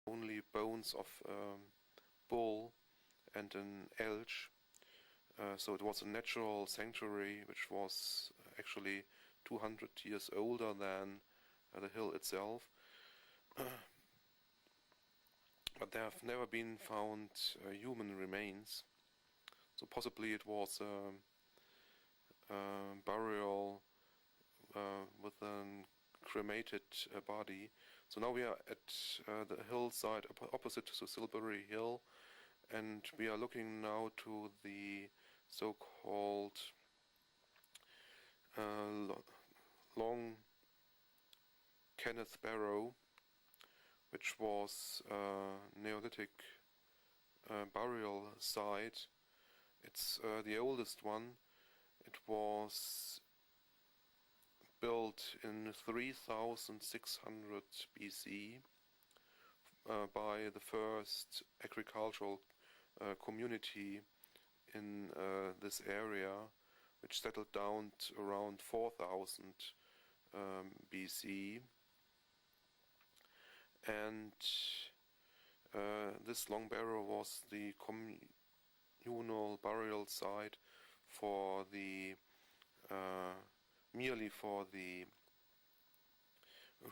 only bones of bull and an elch. So it was a natural sanctuary which was actually 200 years older than the hill itself. But there have never been found human remains. So possibly it was a burial with a cremated body. So now we are at the hillside opposite to Silbury Hill, and we are looking now to the so-called Long Kenneth Barrow, which was a Neolithic burial site. It's the oldest one. It was built in 3600 BC by the first agricultural community in this area, which settled down to around 4000 BC. And this long barrow was the communal burial site for the merely for the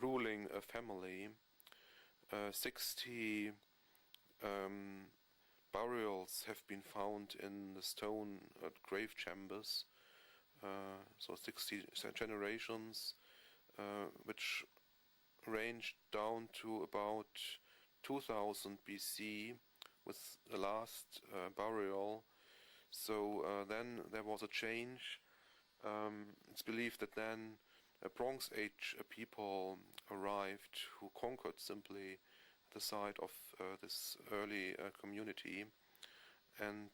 ruling family. 60 burials have been found in the stone grave chambers, so 60 generations, which ranged down to about 2000 BC with the last burial. So then there was a change. It's believed that then Bronze Age people arrived who conquered simply the site of this early community, and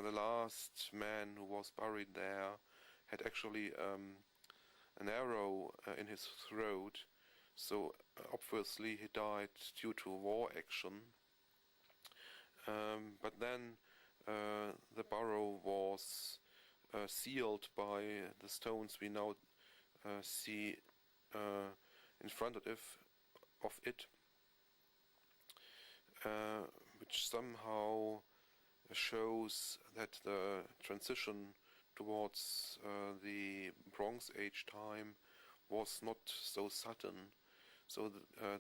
the last man who was buried there had actually an arrow in his throat, so obviously he died due to war action. But then the barrow was sealed by the stones we now see in front of it, which somehow shows that the transition towards the Bronze Age time was not so sudden. So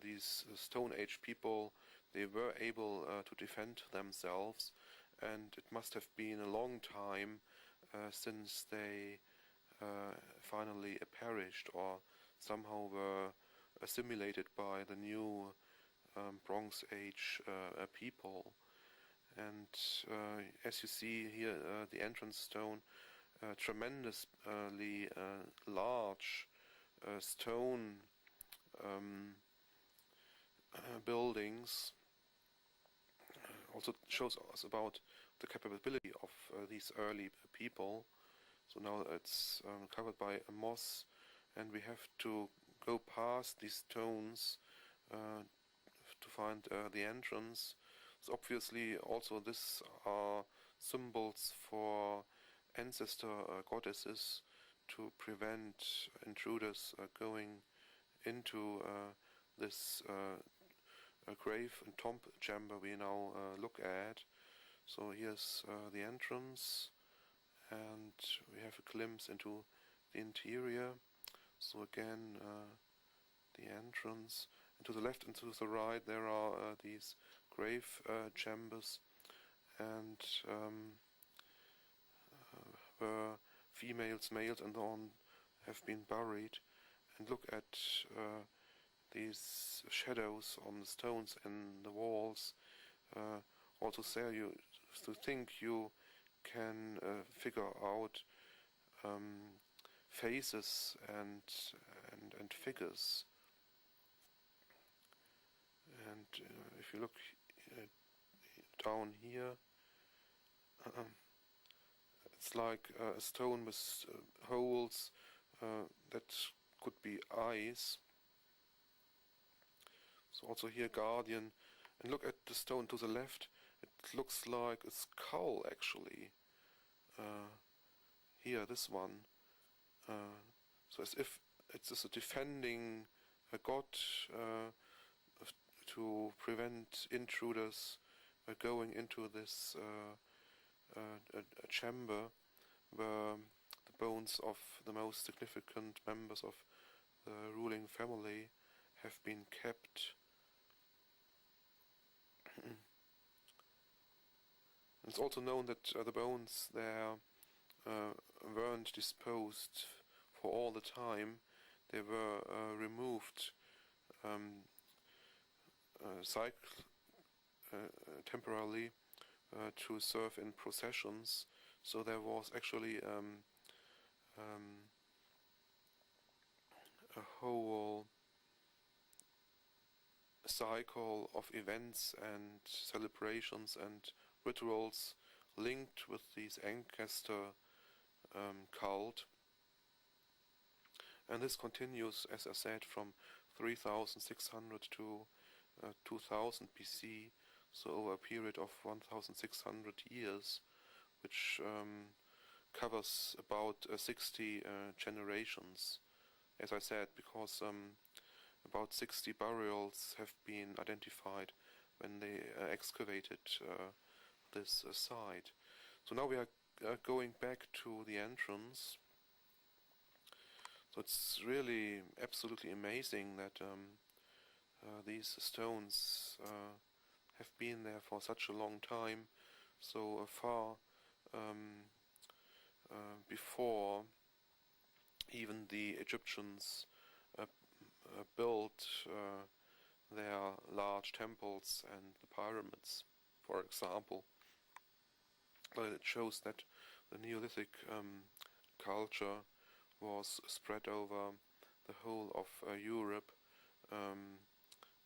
these Stone Age people, they were able to defend themselves, and it must have been a long time since they finally perished or somehow were assimilated by the new Bronze Age people. And as you see here, the entrance stone, tremendously large stone buildings, also shows us about the capability of these early people. So now it's covered by moss, and we have to go past these stones to find the entrance. So obviously also these are symbols for ancestor goddesses to prevent intruders going into this grave and tomb chamber we now look at. So here's the entrance, and we have a glimpse into the interior. So again, the entrance, and to the left and to the right there are these grave chambers, and where females, males and on have been buried. And look at these shadows on the stones and the walls. Also there you think you can figure out faces and figures. And if you look down here, it's like a stone with holes that could be eyes. So also here guardian, and look at the stone to the left. It looks like a skull actually. Here, this one. So as if it's just a defending a god to prevent intruders going into this a chamber where the bones of the most significant members of the ruling family have been kept. It's also known that the bones there weren't disposed for all the time. They were removed temporarily to serve in processions. So there was actually a whole cycle of events and celebrations and rituals linked with these Ancestor cult. And this continues, as I said, from 3600 to 2000 BC, so over a period of 1600 years, which covers about 60 generations, as I said, because about 60 burials have been identified when they excavated this site. So now we are going back to the entrance. So it's really absolutely amazing that these stones have been there for such a long time, so far before even the Egyptians built their large temples and the pyramids, for example. But it shows that the Neolithic culture was spread over the whole of Europe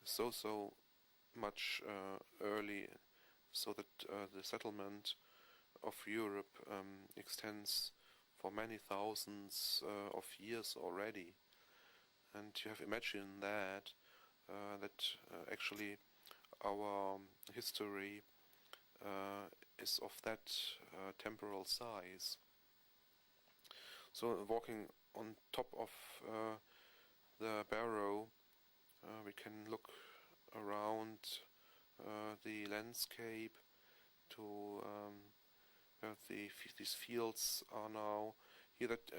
so much early, so that the settlement of Europe extends for many thousands of years already. And you have imagined that actually our history is of that temporal size. So walking on top of the barrow, we can look around the landscape to where these fields are now. Here that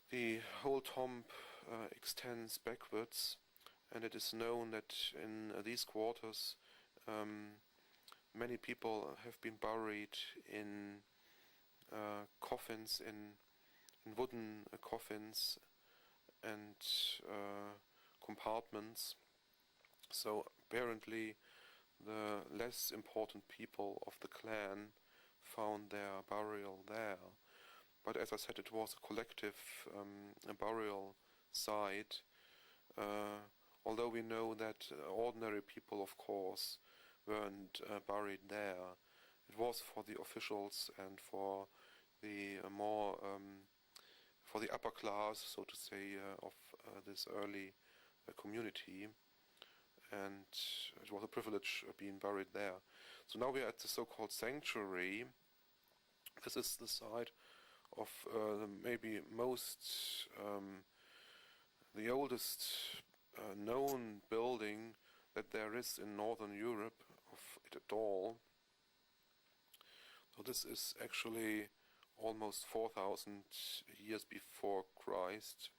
the whole tomb extends backwards, and it is known that in these quarters many people have been buried in coffins, in wooden coffins and compartments. So apparently the less important people of the clan found their burial there. But as I said, it was a collective burial site, although we know that ordinary people, of course, weren't buried there. It was for the officials and for the more for the upper class, so to say, of this early community, and it was a privilege being buried there. So now we are at the so-called sanctuary. This is the site of maybe the oldest known building that there is in Northern Europe of it at all. So this is actually almost 4,000 years before Christ,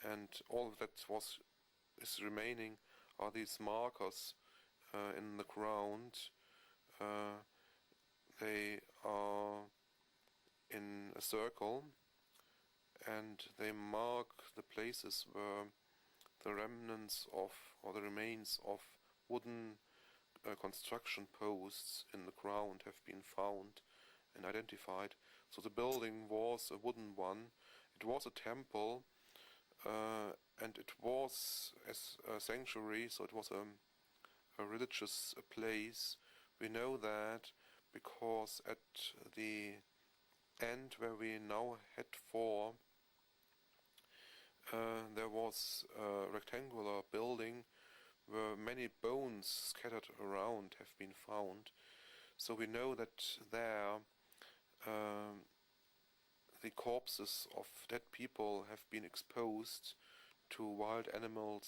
and all that is remaining are these markers in the ground. They are in a circle, and they mark the places where the remnants of, or the remains of, wooden construction posts in the ground have been found and identified. So the building was a wooden one. It was a temple, and it was as a sanctuary, so it was a religious place. We know that because at the end where we now head for, there was a rectangular building where many bones scattered around have been found. So we know that there the corpses of dead people have been exposed to wild animals